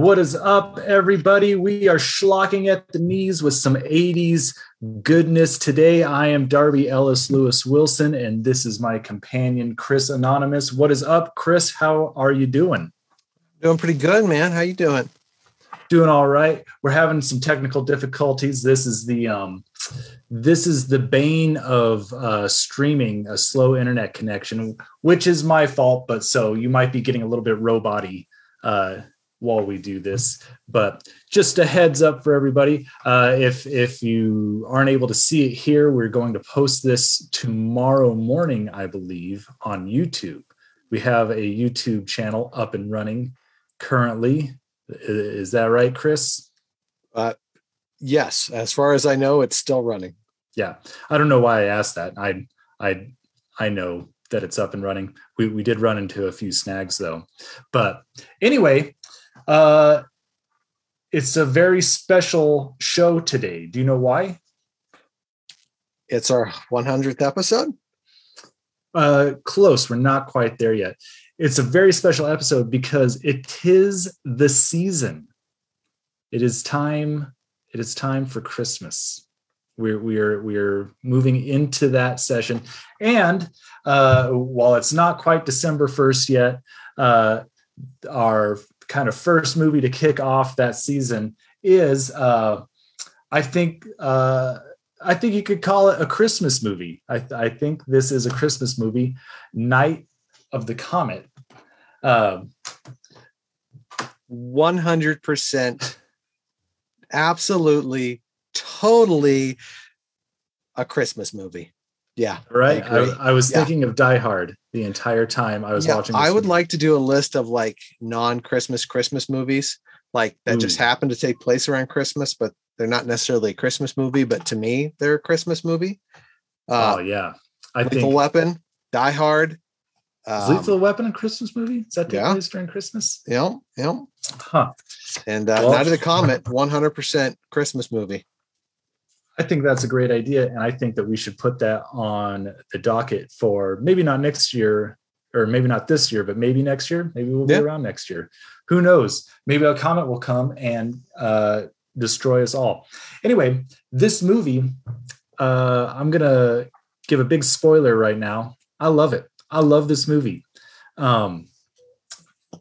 What is up, everybody? We are schlocking at the knees with some 80s goodness. Today, I am Darby Ellis Lewis Wilson, and this is my companion, Chris Anonymous. What is up, Chris? How are you doing? Doing pretty good, man. How you doing? Doing all right. We're having some technical difficulties. This is the bane of streaming a slow internet connection, which is my fault. But so you might be getting a little bit robot-y while we do this. But just a heads up for everybody. If you aren't able to see it here, we're going to post this tomorrow morning, I believe, on YouTube. We have a YouTube channel up and running currently. Is that right, Chris? Yes. As far as I know, it's still running. Yeah. I don't know why I asked that. I know that it's up and running. We did run into a few snags though. But anyway, it's a very special show today. Do you know why? It's our 100th episode. Close. We're not quite there yet. It's a very special episode because it is the season. It is time for Christmas. We're moving into that session. And while it's not quite December 1st yet, our kind of first movie to kick off that season is I think you could call it a Christmas movie. I think this is a Christmas movie, Night of the Comet. 100%, absolutely, totally a Christmas movie. Yeah, right. I was thinking of Die Hard the entire time I was watching this I would movie. like to do a list of like non-Christmas movies, like that just happen to take place around Christmas, but they're not necessarily a Christmas movie, but to me they're a Christmas movie. Lethal Weapon, Die Hard. Is Lethal Weapon a Christmas movie? Does that take place during Christmas? Yeah. Huh. And Night of the Comet, 100% Christmas movie. I think that's a great idea, and I think that we should put that on the docket for maybe not next year, or maybe not this year, but maybe next year. Maybe we'll be around next year. Who knows? Maybe a comet will come and destroy us all. Anyway, this movie, I'm going to give a big spoiler right now. I love it. I love this movie. I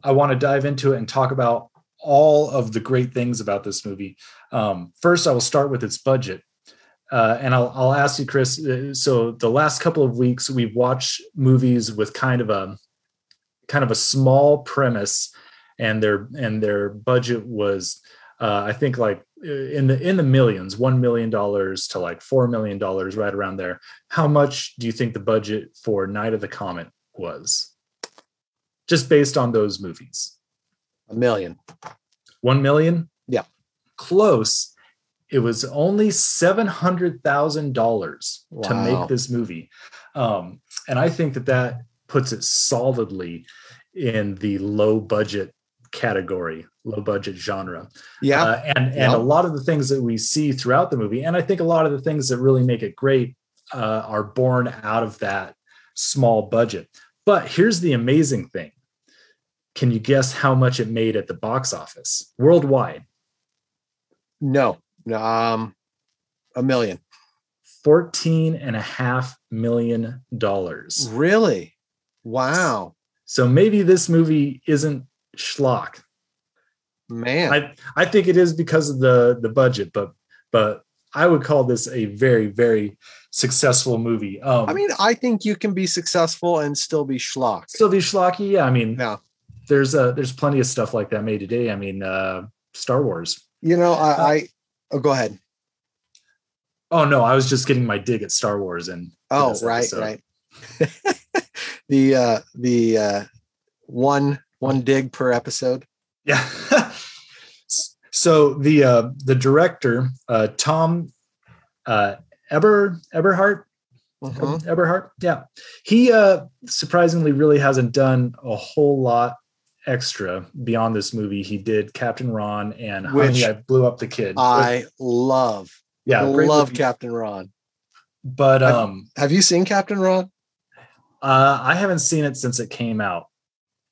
want to dive into it and talk about all of the great things about this movie. First, I will start with its budget. And I'll ask you, Chris, so the last couple of weeks, we've watched movies with kind of a small premise, and their budget was, I think, like in the millions, $1 million to like $4 million, right around there. How much do you think the budget for Night of the Comet was? Just based on those movies. $1 million. 1 million? Yeah. Close. It was only $700,000 to make this movie. And I think that puts it solidly in the low budget category, low budget genre. Yeah. And a lot of the things that we see throughout the movie, and I think a lot of the things that really make it great are born out of that small budget. But here's the amazing thing. Can you guess how much it made at the box office worldwide? No. $1 million. $14.5 million. Really? Wow. So maybe this movie isn't schlock. Man. I think it is because of the budget, but I would call this a very, very successful movie. I think you can be successful and still be schlock. Still be schlocky, yeah. I mean, yeah. There's plenty of stuff like that made today. I mean, Star Wars. Go ahead. Oh no, I was just getting my dig at Star Wars and right. the one dig per episode. Yeah. So the director, Tom Eberhardt. Mm-hmm. Eberhardt, yeah. He surprisingly really hasn't done a whole lot extra beyond this movie. He did Captain Ron and Honey, I Blew Up the Kid. I love. Yeah, I love Captain Ron. But have you seen Captain Ron? I haven't seen it since it came out.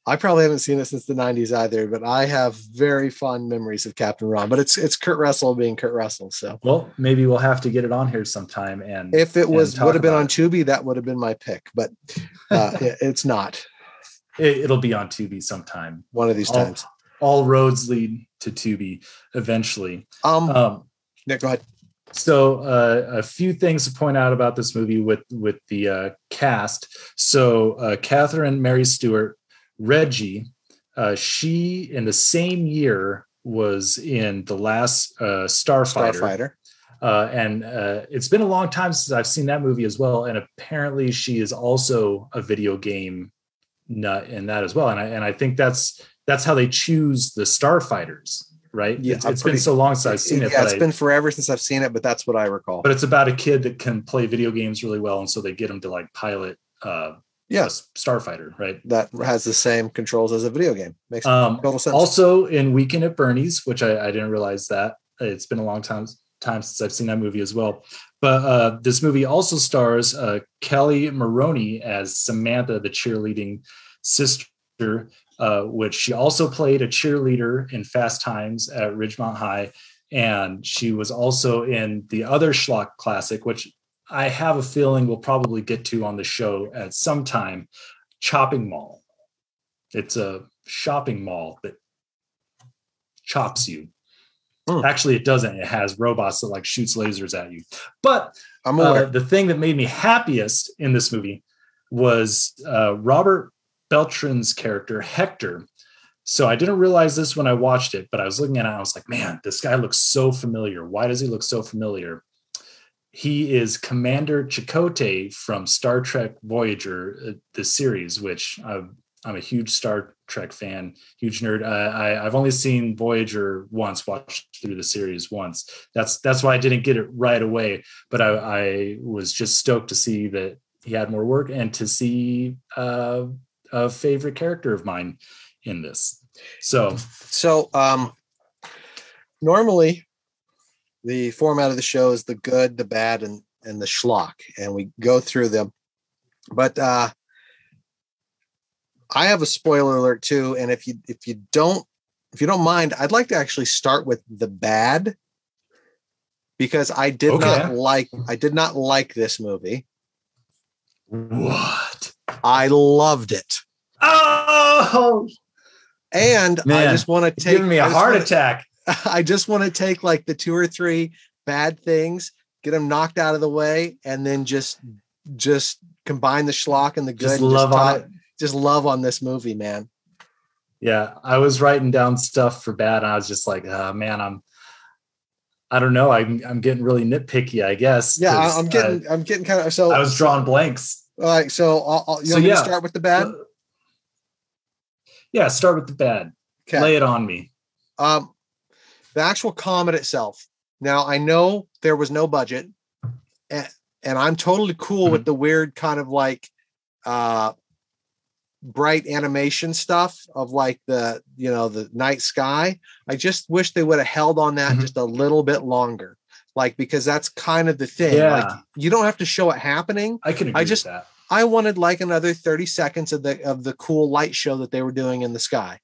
I probably haven't seen it since the 90s either, but I have very fond memories of Captain Ron. But it's Kurt Russell being Kurt Russell. So, well, maybe we'll have to get it on here sometime. And if it would have been on it. Tubi, that would have been my pick. But it's not. It'll be on Tubi sometime. One of these times. All roads lead to Tubi eventually. Nick, go ahead. So a few things to point out about this movie with the cast. So Catherine Mary Stewart, Reggie, she in the same year was in The Last Starfighter. And it's been a long time since I've seen that movie as well. And apparently she is also a video game nut in that as well. And I think that's how they choose the starfighters, right? Yeah, it's been so long since I've seen it. Yeah, it's been forever since I've seen it, but that's what I recall. But it's about a kid that can play video games really well. And so they get him to like pilot a starfighter, right? That has the same controls as a video game. Makes total sense. Also in Weekend at Bernie's, which I didn't realize that. It's been a long time since I've seen that movie as well. But this movie also stars Kelli Maroney as Samantha, the cheerleading sister, which she also played a cheerleader in Fast Times at Ridgemont High. And she was also in the other schlock classic, which I have a feeling we'll probably get to on the show at some time, Chopping Mall. It's a shopping mall that chops you. Actually, it doesn't. It has robots that like shoots lasers at you. But I'm aware. The thing that made me happiest in this movie was Robert Beltran's character, Hector. So I didn't realize this when I watched it, but I was looking at it and I was like, man, this guy looks so familiar. Why does he look so familiar? He is Commander Chakotay from Star Trek Voyager, the series, which I'm a huge Star Trek fan, huge nerd. I've only seen Voyager once, watched through the series once. That's why I didn't get it right away. But I was just stoked to see that he had more work and to see a favorite character of mine in this. So normally the format of the show is the good, the bad, and the schlock, and we go through them. But I have a spoiler alert too, and if you don't mind, I'd like to actually start with the bad, because I did not like this movie. What? I loved it. Oh, and man, I just want to take giving me a heart attack. I just want to take like the 2 or 3 bad things, get them knocked out of the way, and then just combine the schlock and the good. Just love on this movie, man. Yeah, I was writing down stuff for bad, and I was just like, man, I don't know. I'm getting really nitpicky, I guess. Yeah, I'm getting kind of. So I was drawing blanks. All right, so you want me to start with the bad? Yeah, start with the bad. Okay. Lay it on me. The actual comet itself. Now, I know there was no budget, and I'm totally cool with the weird kind of like bright animation stuff of like the night sky. I just wish they would have held on that just a little bit longer, like, because that's kind of the thing. Yeah. Like, you don't have to show it happening. I can agree with that. I wanted like another 30 seconds of the cool light show that they were doing in the sky.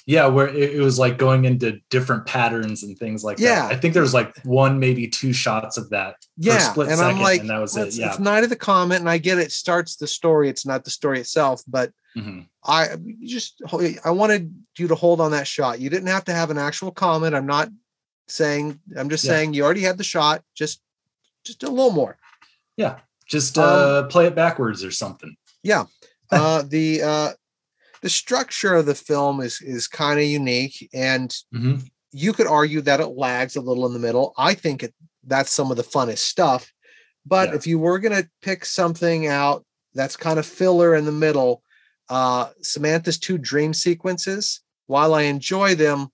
Yeah, where it was like going into different patterns and things like that. I think there was like 1, maybe 2 shots of that for a split second, I'm like, and that was it. Yeah, it's Night of the Comet, and I get it starts the story. It's not the story itself, but I wanted you to hold on that shot. You didn't have to have an actual comet. I'm just saying you already had the shot. Just a little more. Yeah, just play it backwards or something. Yeah, the structure of the film is kind of unique, and you could argue that it lags a little in the middle. I think that's some of the funnest stuff. But if you were going to pick something out that's kind of filler in the middle, Samantha's 2 dream sequences, while I enjoy them,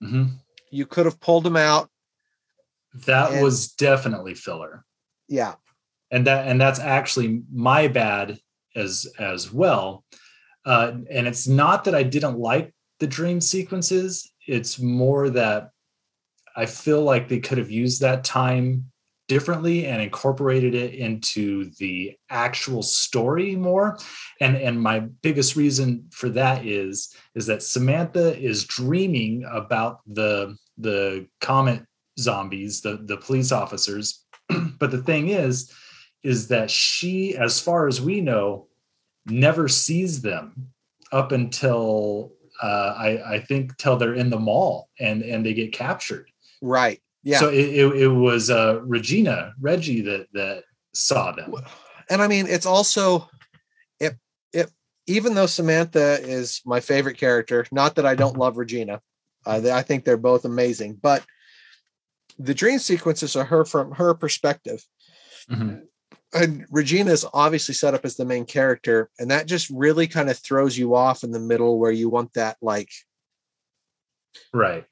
you could have pulled them out. That was definitely filler. Yeah. And that's actually my bad as well. And it's not that I didn't like the dream sequences. It's more that I feel like they could have used that time differently and incorporated it into the actual story more. And my biggest reason for that is that Samantha is dreaming about the Comet Zombies, the police officers. But the thing is that she, as far as we know, never sees them up until I think till they're in the mall and they get captured. Right. Yeah. So it was Reggie that saw them. And I mean, it's also it even though Samantha is my favorite character, not that I don't love Regina, I think they're both amazing, but the dream sequences are her from her perspective. Mm-hmm. And Regina is obviously set up as the main character, and that just really kind of throws you off in the middle where you want that, like, right.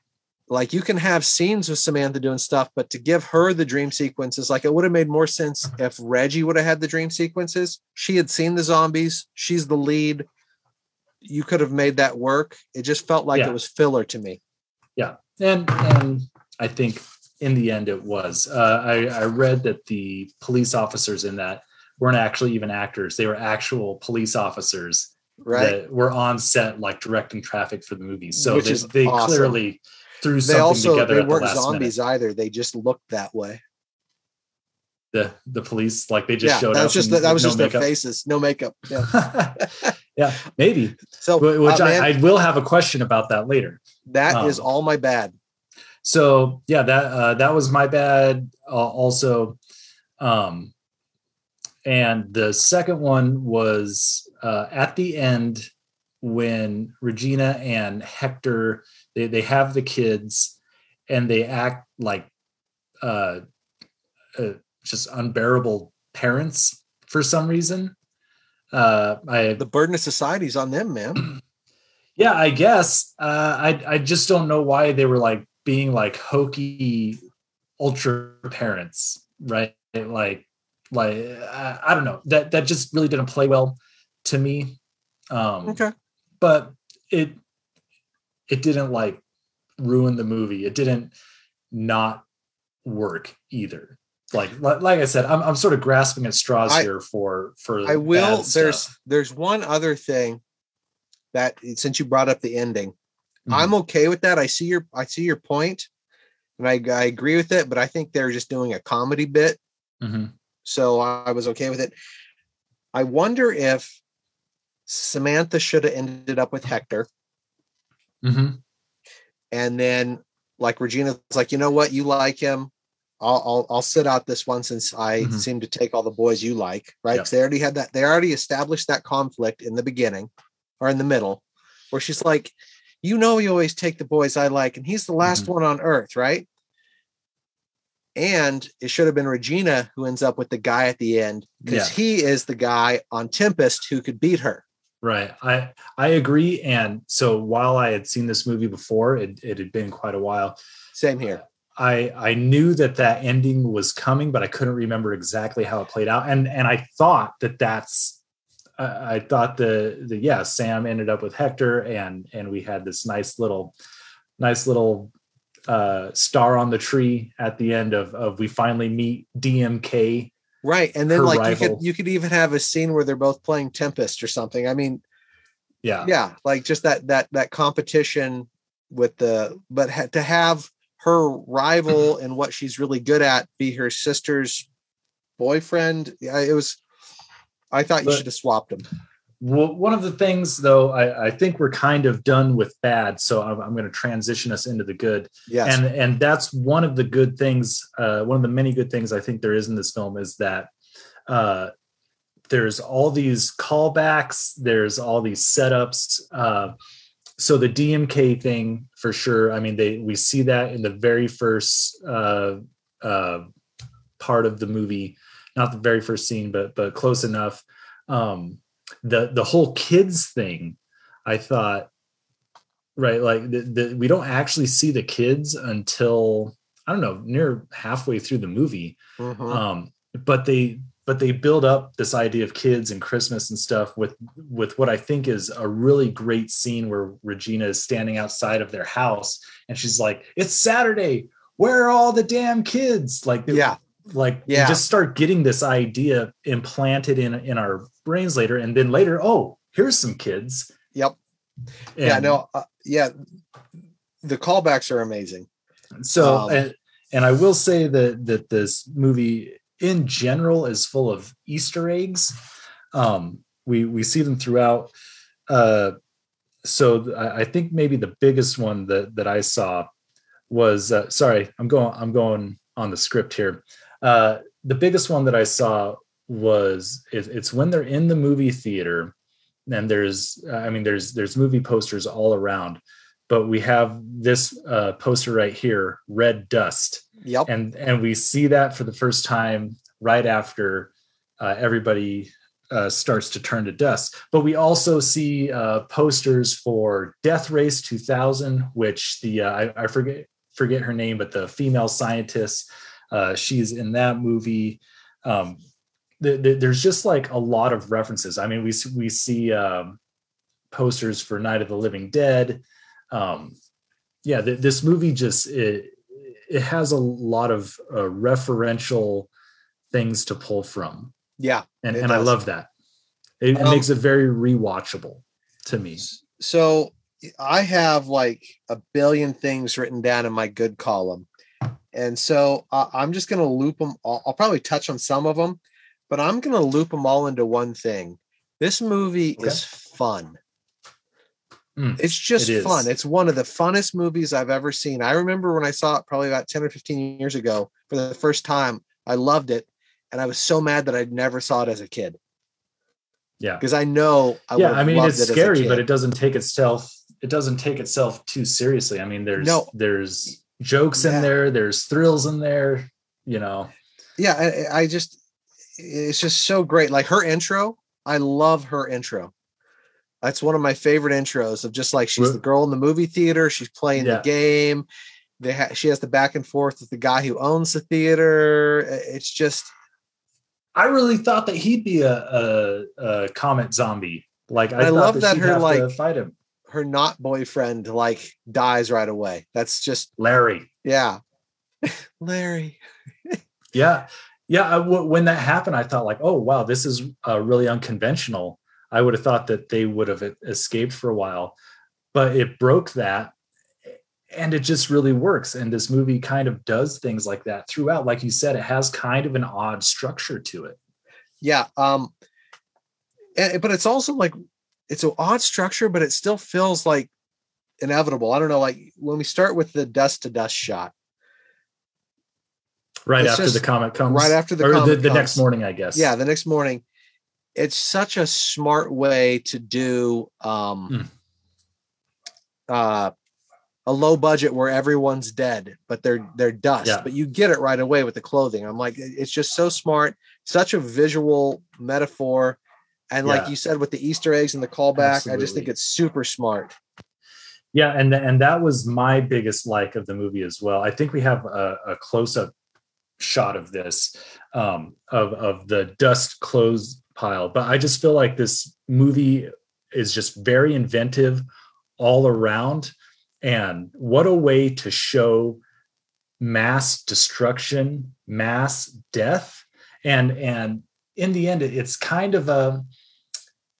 Like you can have scenes with Samantha doing stuff, but to give her the dream sequences, like it would have made more sense if Reggie would have had the dream sequences. She had seen the zombies. She's the lead. You could have made that work. It just felt like it was filler to me. Yeah. And I think in the end it was. I read that the police officers in that weren't actually even actors. They were actual police officers that were on set, like directing traffic for the movie. So they awesome. Clearly threw something together. They weren't zombies either. They just looked that way. The police, like they just showed up. That was just their faces, no makeup. Yeah, yeah, maybe. So, which I will have a question about that later. That is all my bad. So yeah, that was my bad also. And the second one was at the end when Regina and Hector they have the kids and they act like just unbearable parents for some reason. The burden of society is on them, man. Yeah, I guess. I just don't know why they were like being like hokey ultra parents, right? Like I don't know. That just really didn't play well to me. Okay. But it didn't like ruin the movie. It didn't not work either. Like I said, I'm sort of grasping at straws here for I will. There's one other thing that, since you brought up the ending, I'm okay with that. I see your point, and I agree with it. But I think they're just doing a comedy bit, so I was okay with it. I wonder if Samantha should have ended up with Hector, and then like Regina's like, you know what, you like him. I'll sit out this one since I seem to take all the boys you like, right? Because they already had that. They already established that conflict in the beginning or in the middle, where she's like, you always take the boys I like, and he's the last one on Earth, right? And it should have been Regina who ends up with the guy at the end, because he is the guy on Tempest who could beat her. Right. I agree. And so while I had seen this movie before, it had been quite a while. Same here. I knew that ending was coming, but I couldn't remember exactly how it played out. And I thought I thought Sam ended up with Hector, and we had this nice little star on the tree at the end of we finally meet DMK. Right. And then like you could even have a scene where they're both playing Tempest or something. I mean, yeah, like just that competition with but to have her rival and what she's really good at be her sister's boyfriend. Yeah, I thought you should have swapped them. Well, one of the things though, I think we're kind of done with bad. So I'm going to transition us into the good. Yes. And that's one of the good things. One of the many good things I think there is in this film is that there's all these callbacks. There's all these setups. So the DMK thing for sure. I mean, we see that in the very first part of the movie, not the very first scene, but close enough. The whole kids thing, I thought, right? Like we don't actually see the kids until, I don't know, near halfway through the movie. But they build up this idea of kids and Christmas and stuff with what I think is a really great scene where Regina is standing outside of their house and she's like, "It's Saturday. Where are all the damn kids?" Like, Like we just start getting this idea implanted in our brains later, and then later, oh, here's some kids. Yep. And, the callbacks are amazing. So, and I will say that this movie in general is full of Easter eggs. We see them throughout. So I think maybe the biggest one that I saw was sorry, I'm going on the script here. The biggest one that I saw was it's when they're in the movie theater, and there's movie posters all around, but we have this poster right here, Red Dust. Yep. And we see that for the first time right after everybody starts to turn to dust. But we also see posters for Death Race 2000, which I forget her name, but the female scientist, she's in that movie. There's just like a lot of references. I mean, we see posters for Night of the Living Dead. This movie just it has a lot of referential things to pull from. Yeah, and I love that. It makes it very rewatchable to me. So I have like a billion things written down in my good column, and so I'm just going to loop them all. I'll probably touch on some of them, but I'm going to loop them all into one thing. This movie is fun. It's just fun. It's one of the funnest movies I've ever seen. I remember when I saw it probably about 10 or 15 years ago for the first time. I loved it. And I was so mad that I never saw it as a kid. Yeah. Because I know it's scary, but it doesn't take itself too seriously. I mean, there's jokes in there, there's thrills in there, you know. Yeah, it's just so great. Like her intro, I love her intro. That's one of my favorite intros of just like she's the girl in the movie theater. She's playing the game. She has the back and forth with the guy who owns the theater. It's just. I really thought that he'd be a comet zombie. Like I love that her to fight him. Her not boyfriend like dies right away. That's just Larry. Yeah, Larry. Yeah. When that happened, I thought like, oh wow, this is really unconventional. I would have thought that they would have escaped for a while, but it broke that, and it just really works. And this movie kind of does things like that throughout. Like you said, it has kind of an odd structure to it. Yeah. But it's also like, it's an odd structure, but it still feels like inevitable. I don't know. Like when we start with the dust to dust shot. Right after the comet comes. Right after the comet the next morning, I guess. Yeah. The next morning. It's such a smart way to do a low budget where everyone's dead, but they're dust. Yeah. But you get it right away with the clothing. I'm like, it's just so smart, such a visual metaphor. And like you said, with the Easter eggs and the callback, absolutely. I just think it's super smart. Yeah, and that was my biggest like of the movie as well. I think we have a close-up shot of this, of the dust clothes pile, but I just feel like this movie is just very inventive all around, and what a way to show mass destruction, mass death, and in the end it's kind of a,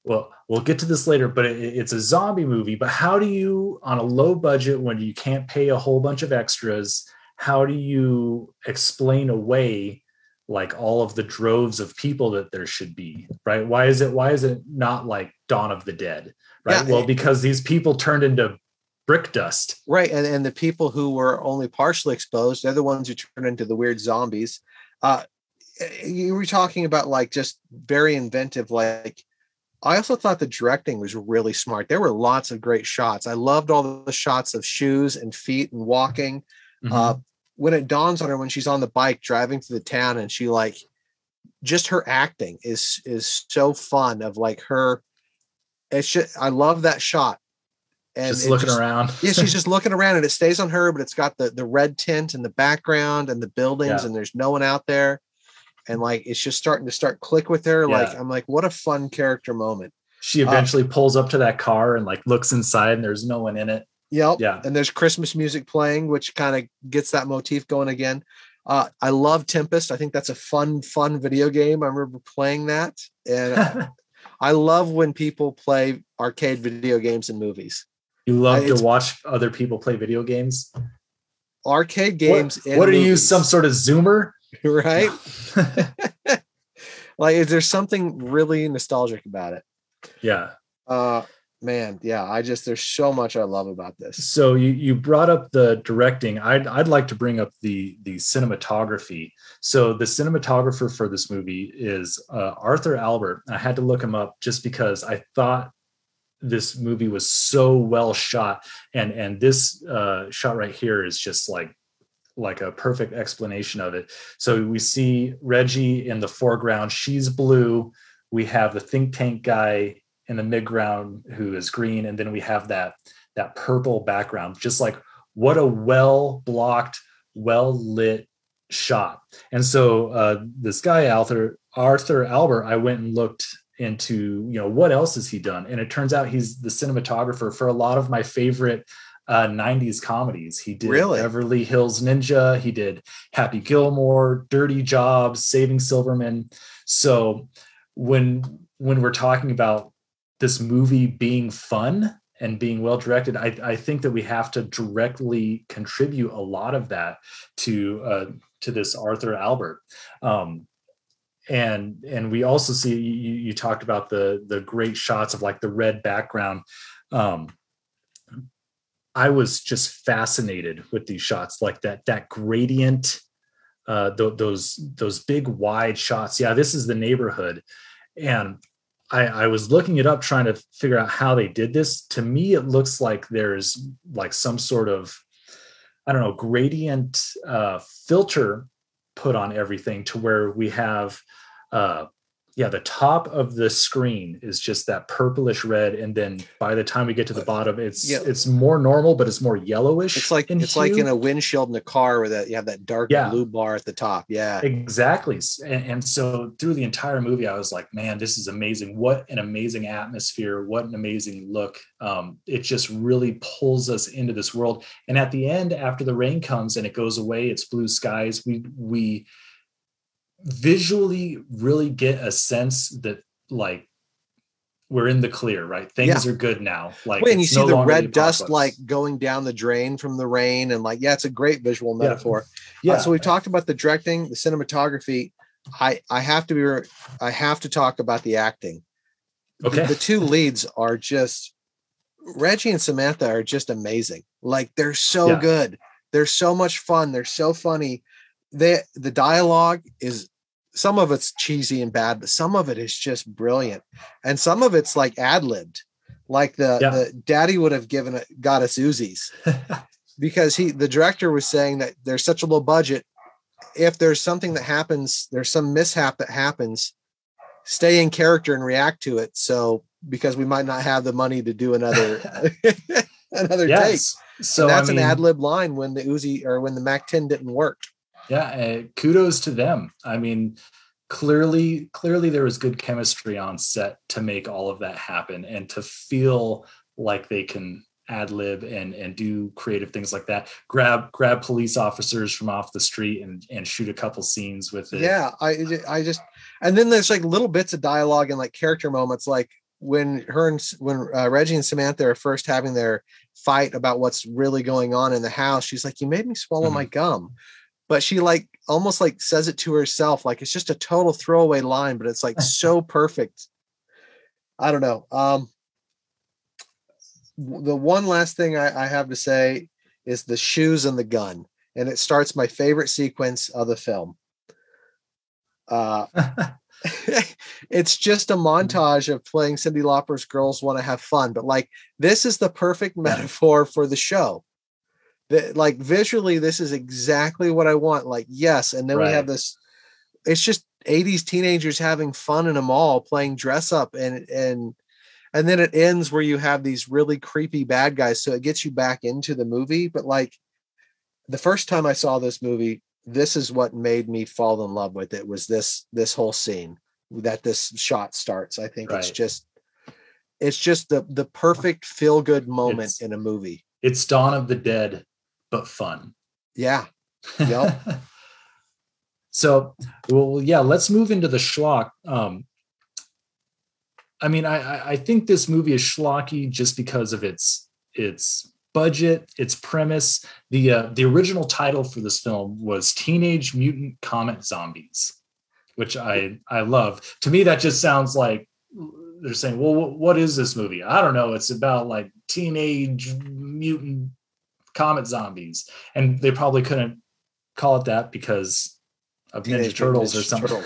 well, we'll get to this later, but it's a zombie movie. But how do you, on a low budget when you can't pay a whole bunch of extras, how do you explain away like all of the droves of people that there should be, right? Why is it not like Dawn of the Dead, right? Yeah, well, because these people turned into brick dust. Right. And the people who were only partially exposed, they're the ones who turned into the weird zombies. You were talking about like just very inventive. Like I also thought the directing was really smart. There were lots of great shots. I loved all the shots of shoes and feet and walking. Mm-hmm. When it dawns on her, when she's on the bike driving through the town, and she like, just her acting is so fun of like her. It's just, I love that shot. And just looking around. Yeah, she's just looking around, and it stays on her, but it's got the red tint in the background and the buildings, and there's no one out there. And like, it's just starting to click with her. Yeah. Like, I'm like, what a fun character moment. She eventually pulls up to that car and like looks inside, and there's no one in it. Yep. Yeah. And there's Christmas music playing, which kind of gets that motif going again. I love Tempest. I think that's a fun video game. I remember playing that. And I love when people play arcade video games in movies. You love to watch other people play video games? Arcade games. What are you, some sort of Zoomer? Right? Like, is there something really nostalgic about it? Yeah. Man, yeah. There's so much I love about this. So you brought up the directing. I'd like to bring up the cinematography. So the cinematographer for this movie is Arthur Albert. I had to look him up just because I thought this movie was so well shot, and this shot right here is just like a perfect explanation of it. So we see Reggie in the foreground. She's blue. We have the think tank guy in the midground who is green. And then we have that purple background, just like what a well blocked, well lit shot. And so this guy, Arthur Albert, I went and looked into, what else has he done? And it turns out he's the cinematographer for a lot of my favorite 90s comedies. He did Beverly Hills Ninja. He did Happy Gilmore, Dirty Jobs, Saving Silverman. So when we're talking about this movie being fun and being well directed, I think that we have to directly contribute a lot of that to this Arthur Albert. And we also see, you talked about the great shots of like the red background. I was just fascinated with these shots, like that gradient, those big wide shots. Yeah, this is the neighborhood. And I was looking it up, trying to figure out how they did this. To me, it looks like there's like some sort of, I don't know, gradient filter put on everything to where we have, the top of the screen is just that purplish red, and then by the time we get to the bottom, it's more normal, but it's more yellowish. It's like in a windshield in a car where you have that dark blue bar at the top. Yeah, exactly. And so through the entire movie, I was like, man, this is amazing. What an amazing atmosphere. What an amazing look. It just really pulls us into this world. And at the end, after the rain comes and it goes away, it's blue skies. We visually really get a sense that like we're in the clear, right? Things are good now. Like when you see the red dust like going down the drain from the rain, and like, it's a great visual metaphor. So we've talked about the directing, the cinematography. I have to talk about the acting. Okay. The two leads are just, Reggie and Samantha are just amazing. Like, they're so good. They're so much fun. They're so funny. The dialogue is, some of it's cheesy and bad, but some of it is just brilliant. And some of it's like ad-libbed. Like the daddy would have got us Uzis because the director was saying that there's such a low budget. If there's something that happens, there's some mishap that happens, stay in character and react to it. So, because we might not have the money to do another take. So that's an ad-lib line when the Uzi or when the Mac-10 didn't work. Yeah, kudos to them. I mean, clearly there was good chemistry on set to make all of that happen, and to feel like they can ad lib and do creative things like that. Grab police officers from off the street and shoot a couple scenes with it. Yeah, I just, and then there's like little bits of dialogue and like character moments, like when Reggie and Samantha are first having their fight about what's really going on in the house. She's like, "You made me swallow my gum." But she like almost like says it to herself. Like, it's just a total throwaway line, but it's like so perfect. I don't know. The one last thing I have to say is the shoes and the gun. And it starts my favorite sequence of the film. It's just a montage of playing Cyndi Lauper's Girls Want to Have Fun. But like, this is the perfect metaphor for the show. Like, visually, this is exactly what I want. Like, yes. And then we have this, it's just 80s teenagers having fun in a mall playing dress up, and then it ends where you have these really creepy bad guys. So it gets you back into the movie. But like, the first time I saw this movie, this is what made me fall in love with it, was this whole scene that this shot starts. I think it's just the perfect feel good moment in a movie. It's Dawn of the Dead, but fun. Yeah. Yep. So, well, yeah, let's move into the schlock. I mean, I think this movie is schlocky just because of its budget, its premise. The original title for this film was Teenage Mutant Comet Zombies, which I love. To me, that just sounds like they're saying, well, what is this movie? I don't know. It's about like teenage mutant comet zombies. And they probably couldn't call it that because of Ninja Turtles or something.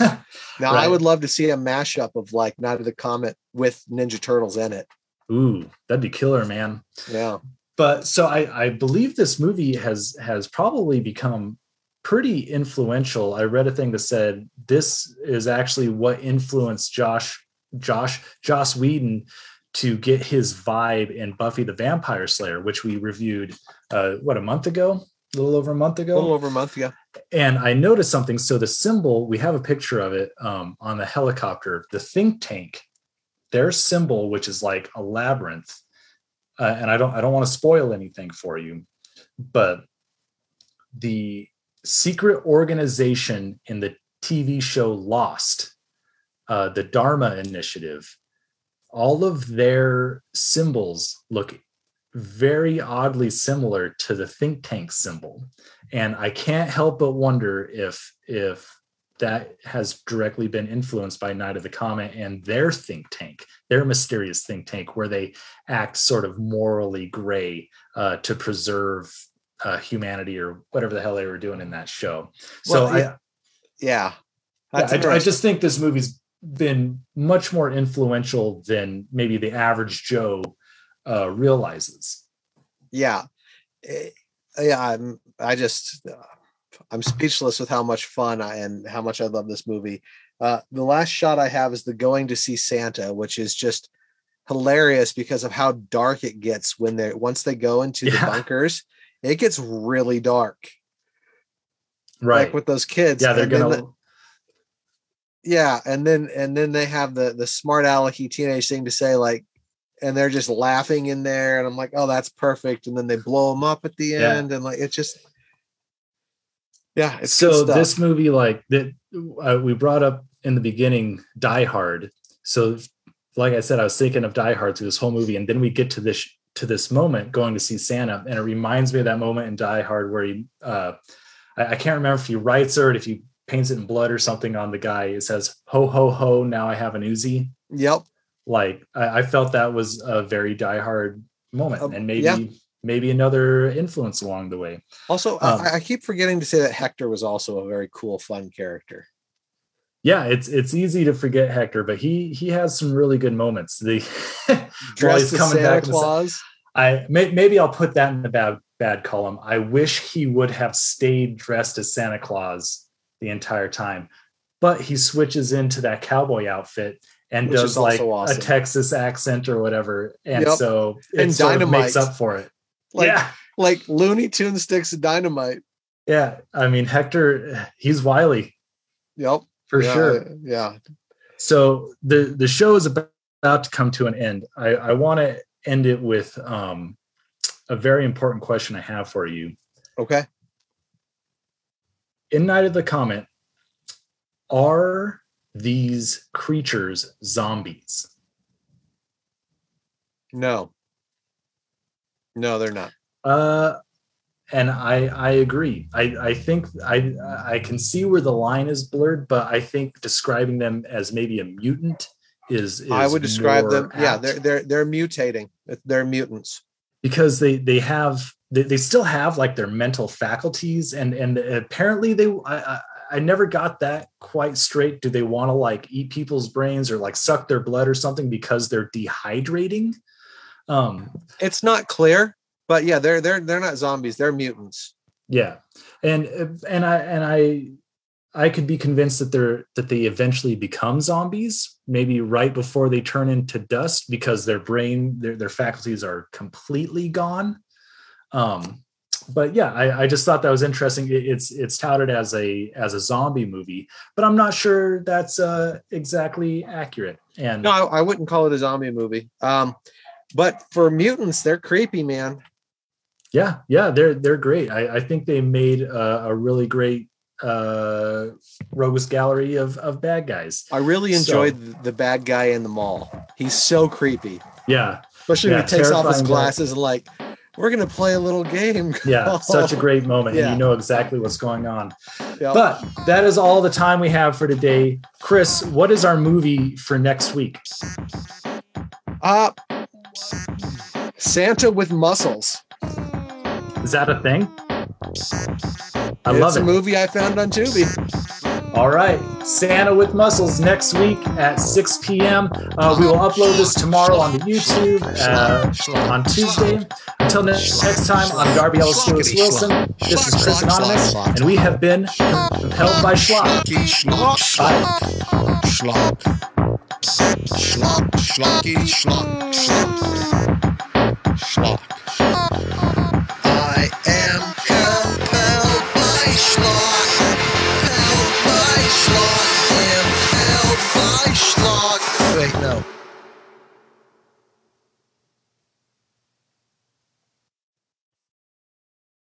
Now, right. I would love to see a mashup of like Night of the Comet with Ninja Turtles in it. Ooh, that'd be killer, man. Yeah. But so I believe this movie has probably become pretty influential. I read a thing that said this is actually what influenced Joss Whedon to get his vibe in Buffy the Vampire Slayer, which we reviewed a month ago? A little over a month ago. A little over a month, yeah. And I noticed something. So the symbol, we have a picture of it on the helicopter, the think tank, their symbol, which is like a labyrinth. And I don't want to spoil anything for you, but the secret organization in the TV show Lost, the Dharma Initiative, all of their symbols look very oddly similar to the think tank symbol. And I can't help but wonder if that has directly been influenced by Night of the Comet and their think tank, their mysterious think tank, where they act sort of morally gray to preserve humanity or whatever the hell they were doing in that show. So well, I just think this movie's been much more influential than maybe the average Joe realizes. Yeah. I'm speechless with how much fun and how much I love this movie. The last shot I have is the going to see Santa, which is just hilarious because of how dark it gets once they go into the bunkers. It gets really dark, right? Like with those kids. Yeah, they're gonna. And then they have the smart alecky teenage thing to say, like, and they're just laughing in there, and I'm like, oh, that's perfect. And then they blow them up at the end, and like it's just. Yeah, it's so this movie, like that, we brought up in the beginning, Die Hard. So, like I said, I was thinking of Die Hard through this whole movie, and then we get to this moment going to see Santa, and it reminds me of that moment in Die Hard where he, I can't remember if he writes it or if he paints it in blood or something on the guy. It says, "Ho ho ho! Now I have an Uzi." Yep. Like I felt that was a very Die Hard moment, and maybe another influence along the way. Also, I keep forgetting to say that Hector was also a very cool, fun character. Yeah, it's easy to forget Hector, but he has some really good moments. The dressed as Santa Claus. Maybe I'll put that in the bad column. I wish he would have stayed dressed as Santa Claus the entire time, but he switches into that cowboy outfit and does like awesome. A Texas accent or whatever, and so it sort of makes up for it. Like Looney Tunes sticks of dynamite. Yeah, I mean Hector, he's wily. Yep, for sure. Yeah. So the show is about to come to an end. I want to end it with a very important question I have for you. Okay. In Night of the Comet, are these creatures zombies? No, they're not. And I agree. I think I can see where the line is blurred, but I think describing them as maybe a mutant is I would describe them. Apt. Yeah, they're mutating. They're mutants because they still have like their mental faculties, and apparently I never got that quite straight. Do they want to like eat people's brains or like suck their blood or something because they're dehydrating? It's not clear, but yeah, they're not zombies. They're mutants. Yeah, and I could be convinced that they eventually become zombies, maybe right before they turn into dust because their brain, their faculties are completely gone. But yeah, I just thought that was interesting. It's touted as a zombie movie, but I'm not sure that's exactly accurate. And no, I wouldn't call it a zombie movie. But for mutants, they're creepy, man. Yeah, they're great. I think they made a really great rogues gallery of bad guys. I really enjoyed the bad guy in the mall. He's so creepy. Yeah. Especially when he takes off his glasses and like, we're going to play a little game. Yeah, such a great moment. Yeah. And you know exactly what's going on. Yep. But that is all the time we have for today. Chris, what is our movie for next week? Santa with Muscles. Is that a thing? I love it. It's a movie I found on Tubi. All right. Santa with Muscles next week at 6 p.m. We will upload this tomorrow on the YouTube on Tuesday. Until next time, I'm Darby Ellis Lewis Wilson. This is Chris Anonymous, and we have been compelled by Schlock. Bye. Schlock. Schlock. Schlocky. Schlock. Schlock. Schlock. I am compelled by Schlock. Compelled by Schlock. Impelled by